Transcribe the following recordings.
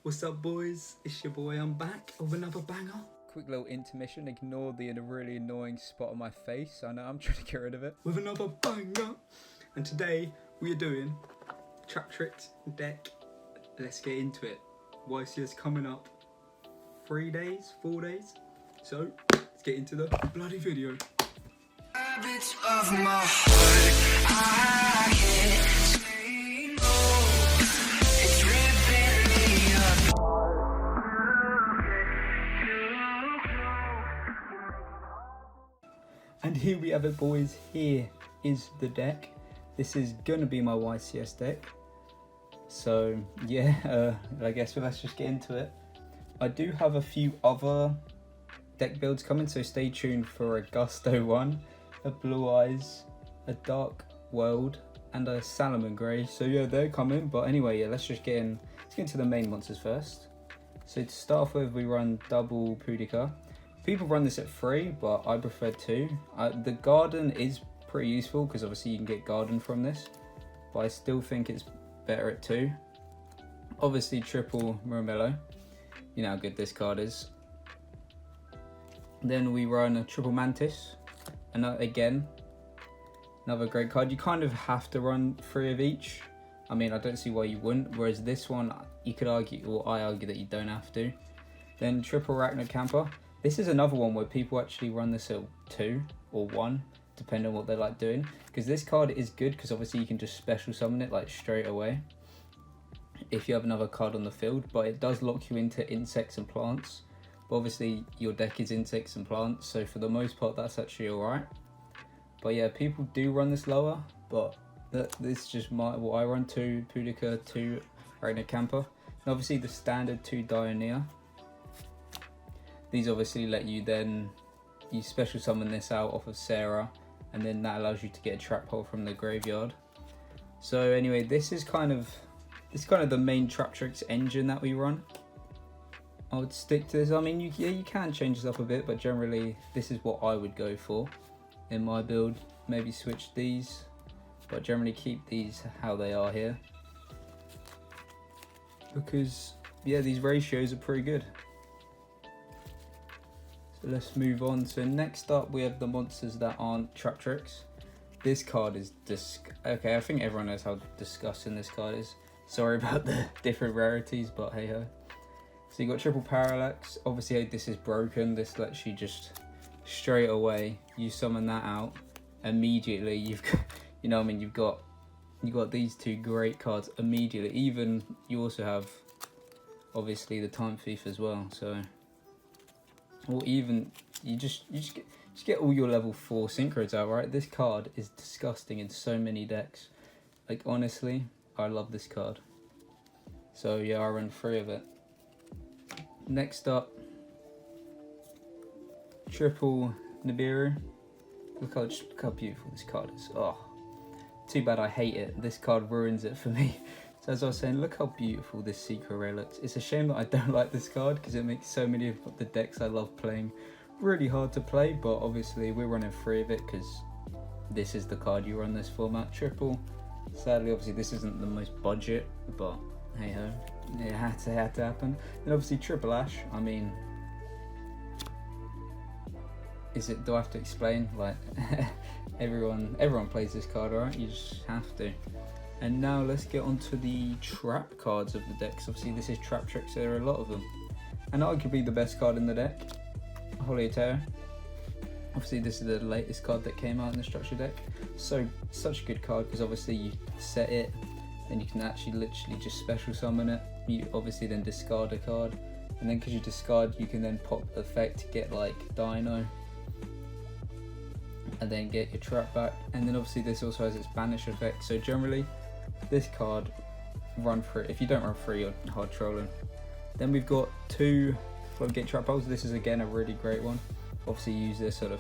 What's up, boys? It's your boy. I'm back with another banger. Quick little intermission. Ignore the really annoying spot on my face. I know I'm trying to get rid of it. With another banger. And today we are doing Traptrix deck. Let's get into it. YCS coming up 3 days, 4 days. So let's get into the bloody video. Habits of my heart, I can't say no. It's ripping me apart. And here we have it, boys. Here is the deck. This is gonna be my YCS deck. So yeah, I guess let's just get into it. I do have a few other deck builds coming, so stay tuned for a Gusto one, a Blue Eyes, a Dark World, and a Salomon Grey. So yeah, they're coming. But anyway, yeah, let's get into the main monsters first. So to start off with, we run double Pudica. People run this at 3, but I prefer 2. The Garden is pretty useful because obviously you can get Garden from this, but I still think it's better at 2. Obviously triple Murmello. You know how good this card is. Then we run a triple Mantis, and again, another great card. You kind of have to run 3 of each. I mean, I don't see why you wouldn't, whereas this one, you could argue, or I argue, that you don't have to. Then triple Arachnid Camper. This is another one where people actually run this at 2 or 1, depending on what they like doing. Because this card is good, because obviously you can just special summon it like straight away if you have another card on the field, but it does lock you into insects and plants. But obviously your deck is insects and plants, so for the most part that's actually alright. But yeah, people do run this lower, but this is just what I run. 2 Pudica, 2 Arachnid Camper, and obviously the standard 2 Dioneer. These obviously let you you special summon this out off of Sarah, and then that allows you to get a trap hole from the graveyard. So anyway, this is kind of the main Traptrix engine that we run. I would stick to this. I mean, you can change this up a bit, but generally this is what I would go for in my build. Maybe switch these, but generally keep these how they are here, because yeah, these ratios are pretty good. So let's move on. So next up we have the monsters that aren't Traptrix. This card is okay, I think everyone knows how disgusting this card is. Sorry about the different rarities, but hey ho. So you got triple Parallax. Obviously this is broken. This lets you just straight away, you summon that out immediately. You've got, you know what I mean, you got these 2 great cards immediately. Even you also have obviously the Time Thief as well. So, or even you just get all your level 4 synchros out, right? This card is disgusting in so many decks. Like honestly, I love this card. So yeah, I run 3 of it. Next up, triple Nibiru. Look how beautiful this card is. Oh, too bad I hate it. This card ruins it for me. So as I was saying, look how beautiful this Secret Ray looks. It's a shame that I don't like this card, because it makes so many of the decks I love playing really hard to play. But obviously we're running 3 of it because this is the card you run this format. Triple. Sadly, obviously this isn't the most budget, but hey ho, it had to happen. And obviously triple Ash. I mean, do I have to explain? Like everyone plays this card, alright? You just have to. And now let's get on to the trap cards of the decks. Obviously this is Traptrix, there are a lot of them, and arguably the best card in the deck, Holiotero. Obviously this is the latest card that came out in the structure deck. So such a good card, because obviously you set it, then you can actually literally just special summon it. You obviously then discard a card, and then because you discard, you can then pop the effect to get like Dino, and then get your trap back. And then obviously this also has its banish effect. So generally this card, run 3. If you don't run 3, you're hard trolling. Then we've got 2 Floodgate Trap Holes. This is again a really great one. Obviously use this sort of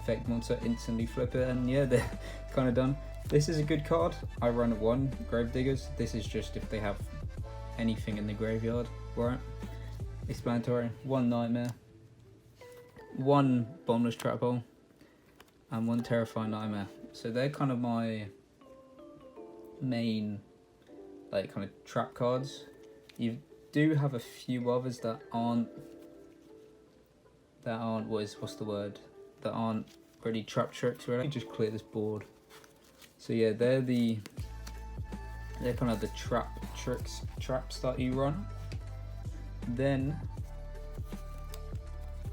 effect monster, instantly flip it, and yeah, they're kind of done. This is a good card. I run 1 Gravediggers. This is just if they have anything in the graveyard, right? Explanatory. 1 Nightmare, 1 Bombless Trap Hole, and 1 Terrifying Nightmare. So they're kind of my main like kind of trap cards. do have a few others that aren't what's the word? That aren't really Traptrix really. Let me just clear this board. So yeah, they're kind of the Traptrix traps that you run. Then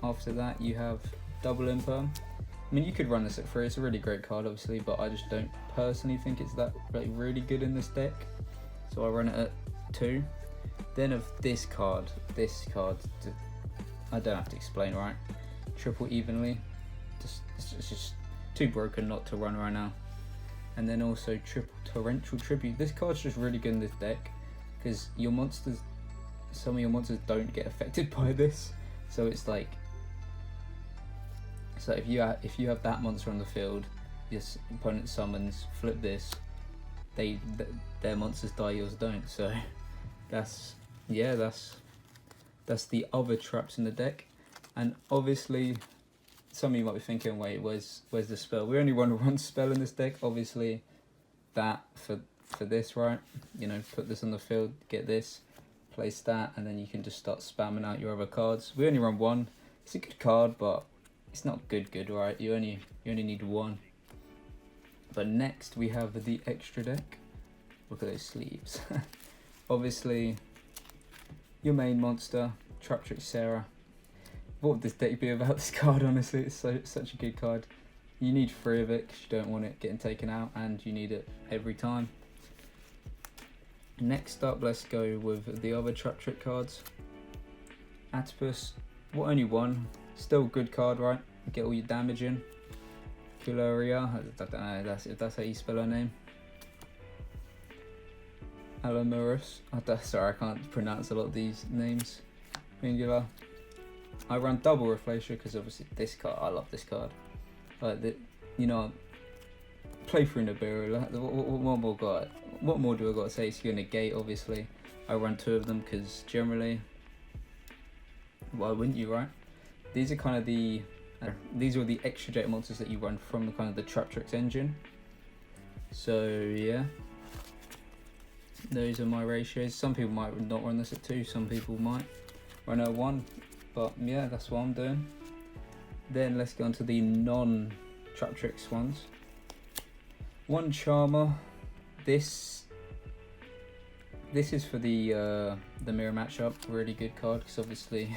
after that you have double imperm. I mean, you could run this at 3. It's a really great card, obviously, but I just don't personally think it's that really good in this deck. So I run it at 2. Then of this card, I don't have to explain, right? Triple evenly. It's just too broken not to run right now. And then also triple torrential tribute. This card's just really good in this deck because your monsters, some of your monsters don't get affected by this. So it's like, so if you have that monster on the field, your opponent summons, flip this, their monsters die, yours don't. So that's the other traps in the deck. And obviously some of you might be thinking, wait, where's the spell? We only run one spell in this deck. Obviously that for this, right? You know, put this on the field, get this, place that, and then you can just start spamming out your other cards. We only run one. It's a good card, but it's not good, right? You only need one. But next we have the extra deck. Look at those sleeves. Obviously, your main monster, Traptrixsera. What would this deck be without this card? Honestly, it's such a good card. You need 3 of it because you don't want it getting taken out, and you need it every time. Next up, let's go with the other Traptrix cards. Atopus, well, only one. Still a good card, right? Get all your damage in. Cularia, I don't know if that's how you spell her name. Alamurus, sorry, I can't pronounce a lot of these names. Singular. I run double Reflacia because obviously this card, I love this card. Like you know, play through Nibiru. What more do I got to say? So you're negate, obviously. I run 2 of them because generally, why wouldn't you, right? These are kind of these are the extra jet monsters that you run from the kind of the Traptrix engine. So yeah, those are my ratios. Some people might not run this at 2, some people might run at 1, but yeah, that's what I'm doing. Then let's go on to the non-Traptrix ones. One Charmer. This is for the mirror matchup. Really good card because obviously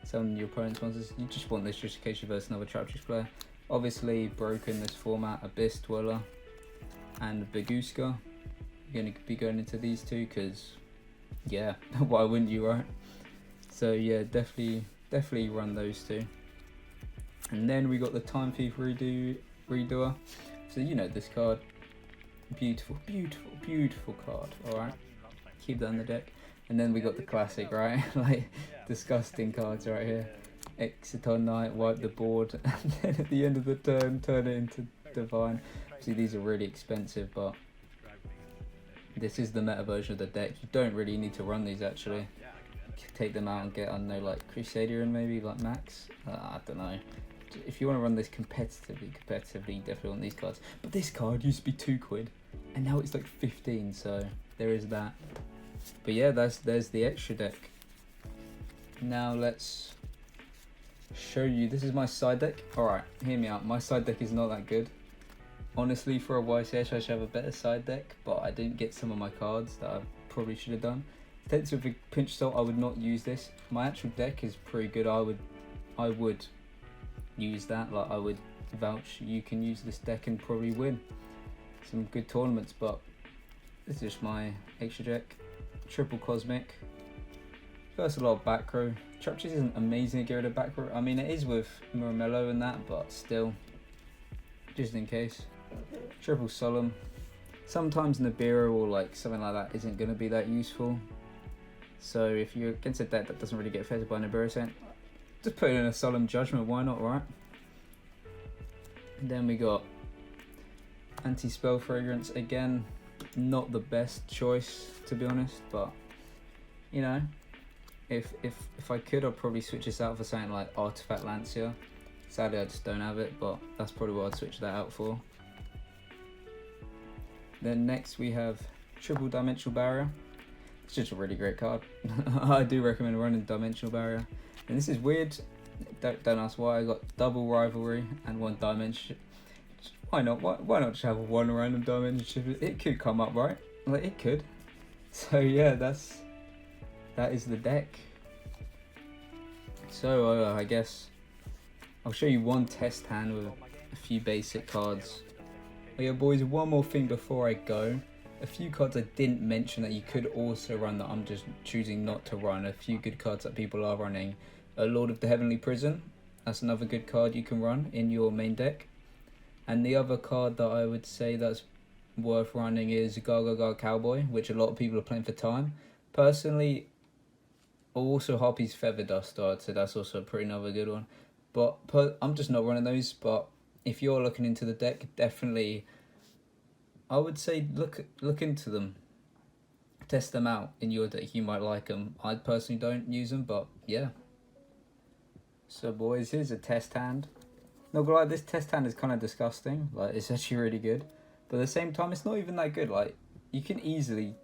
some of your opponent's monsters, you just want this just in case you versus another Traptrix player. Obviously broken this format, Abyss Dweller and Baguska. You're going to be going into these 2 because yeah, why wouldn't you, right? So yeah, definitely run those 2. And then we got the Time Thief Redoer. So you know this card. Beautiful card. Alright, keep that in the deck. And then we got the classic, right? Like disgusting cards right here. Exiton Knight, wipe the board, and then at the end of the turn turn it into Divine. See, these are really expensive, but this is the meta version of the deck. You don't really need to run these actually. Take them out and get, I don't know, like Crusader and maybe like Max. I don't know. If you want to run this competitively, you definitely want these cards. But this card used to be £2, and now it's like 15. So there is that. But yeah, there's the extra deck. Now let's show you. This is my side deck. All right, hear me out. My side deck is not that good. Honestly, for a YCS, I should have a better side deck, but I didn't get some of my cards that I probably should have done. Take this with a pinch of salt. I would not use this. My actual deck is pretty good. I would use that. Like, I would vouch you can use this deck and probably win some good tournaments. But this is just my extra deck. Triple Cosmic. First, a lot of back row. Traptrix isn't amazing to get rid of back row. I mean, it is with Muramello and that, but still, just in case. Triple Solemn. Sometimes Nibiru or like something like that isn't going to be that useful. So if you're against a deck that doesn't really get affected by Nibiru, saying just put in a Solemn Judgment, why not, right? And then we got Anti-Spell Fragrance. Again, not the best choice to be honest, but you know, if I could, I'd probably switch this out for something like Artifact Lancia. Sadly, I just don't have it, but that's probably what I'd switch that out for. Then next we have Triple Dimensional Barrier. It's just a really great card. I do recommend running Dimensional Barrier. And this is weird. Don't ask why. I got double Rivalry and 1 Dimension. Why not? Why not just have 1 random Dimension? It could come up, right? Like, it could. So yeah, that is the deck. So I guess I'll show you one test hand with a few basic cards. Oh yeah, boys, one more thing before I go. A few cards I didn't mention that you could also run that I'm just choosing not to run. A few good cards that people are running. Lord of the Heavenly Prison. That's another good card you can run in your main deck. And the other card that I would say that's worth running is Gaga Cowboy, which a lot of people are playing for time. Personally, also Harpy's Feather Duster, so that's also a pretty another good one. But I'm just not running those. But if you're looking into the deck, definitely I would say look into them, test them out in your deck. You might like them. I personally don't use them, but yeah. So boys, here's a test hand. Not gonna lie, this test hand is kind of disgusting. Like, it's actually really good, but at the same time, it's not even that good. Like, you can easily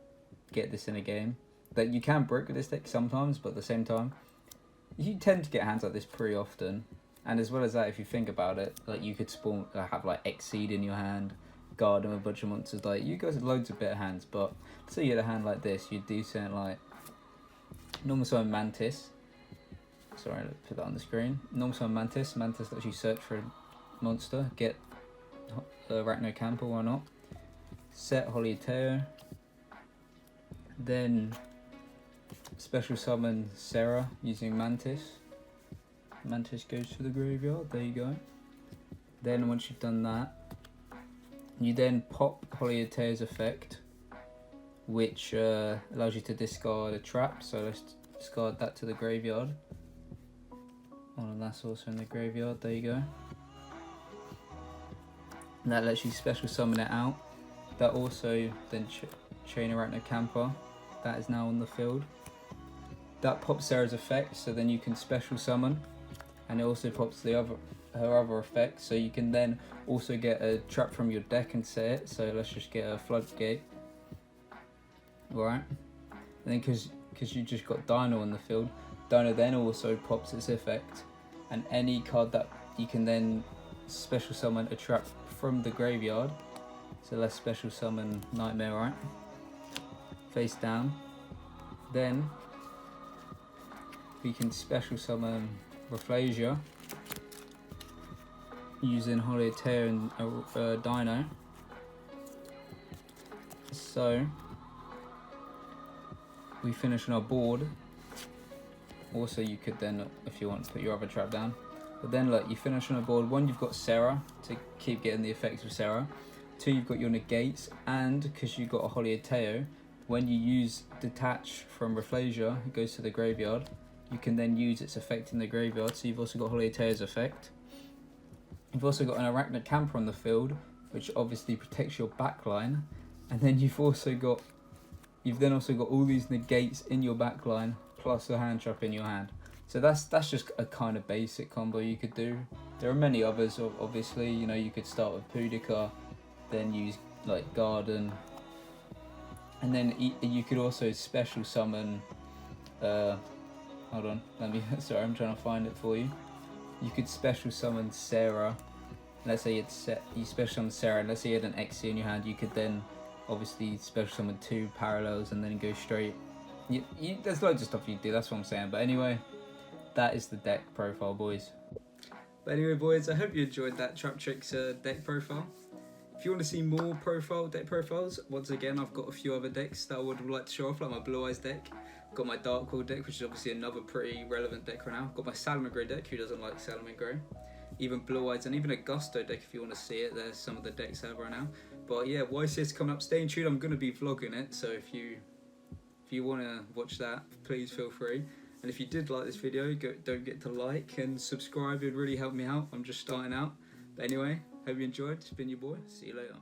get this in a game. That you can brick with this deck sometimes, but at the same time, you tend to get hands like this pretty often. And as well as that, if you think about it, like, you could spawn have like Exceed in your hand, guard and a bunch of monsters. Like, you guys have loads of better hands, but say you had a hand like this, you'd do something like normal summon Mantis. Sorry, let's put that on the screen. Normal summon Mantis. Mantis lets you search for a monster, get Arachno Camper, why not? Set Holioteo. Then special summon Sarah using Mantis. Mantis goes to the graveyard, there you go. Then once you've done that, you then pop Holioteo's effect, which allows you to discard a trap, so let's discard that to the graveyard. Oh, and that's also in the graveyard, there you go. And that lets you special summon it out. That also then chain Arachno Camper, that is now on the field. That pops Sarah's effect, so then you can special summon, and it also pops her other effect, so you can then also get a trap from your deck and set it. So let's just get a Floodgate. Alright, and then because you just got Dino on the field, Dino then also pops its effect, and any card that you can then special summon a trap from the graveyard. So let's special summon Nightmare, right? Face down. Then we can special summon Rafflesia using Holioteo and Dino. So we finish on our board. Also, you could then, if you want, put your other trap down. But then look, you finish on a board. 1, you've got Sarah to keep getting the effects of Sarah. 2, you've got your negates, and because you've got a Holioteo, when you use Detach from Rafflesia, it goes to the graveyard. You can then use its effect in the graveyard. So you've also got Holioteo's effect. You've also got an Arachno Camper on the field, which obviously protects your backline. And then you've then also got all these negates in your backline, plus a hand trap in your hand. So that's just a kind of basic combo you could do. There are many others, obviously. You know, you could start with Pudica, then use like Garden, and then you could also special summon. Hold on, sorry, I'm trying to find it for you. You could special summon Sarah. Let's say you special summon Sarah, and let's say you had an XC in your hand. You could then obviously special summon 2 parallels and then go straight. There's loads of stuff you do, that's what I'm saying. But anyway, that is the deck profile, boys. But anyway, boys, I hope you enjoyed that Traptrix deck profile. If you want to see more deck profiles, once again, I've got a few other decks that I would like to show off, like my Blue Eyes deck. Got my Dark Hole deck, which is obviously another pretty relevant deck right now. Got my Salamangreat deck, who doesn't like Salamangreat? Even Blue Eyes, and even a Gusto deck if you want to see it. There's some of the decks I have right now. But yeah, YCS coming up. Stay tuned. I'm going to be vlogging it, so if you want to watch that, please feel free. And if you did like this video, don't forget to like and subscribe. It would really help me out. I'm just starting out. But anyway, hope you enjoyed. It's been your boy. See you later.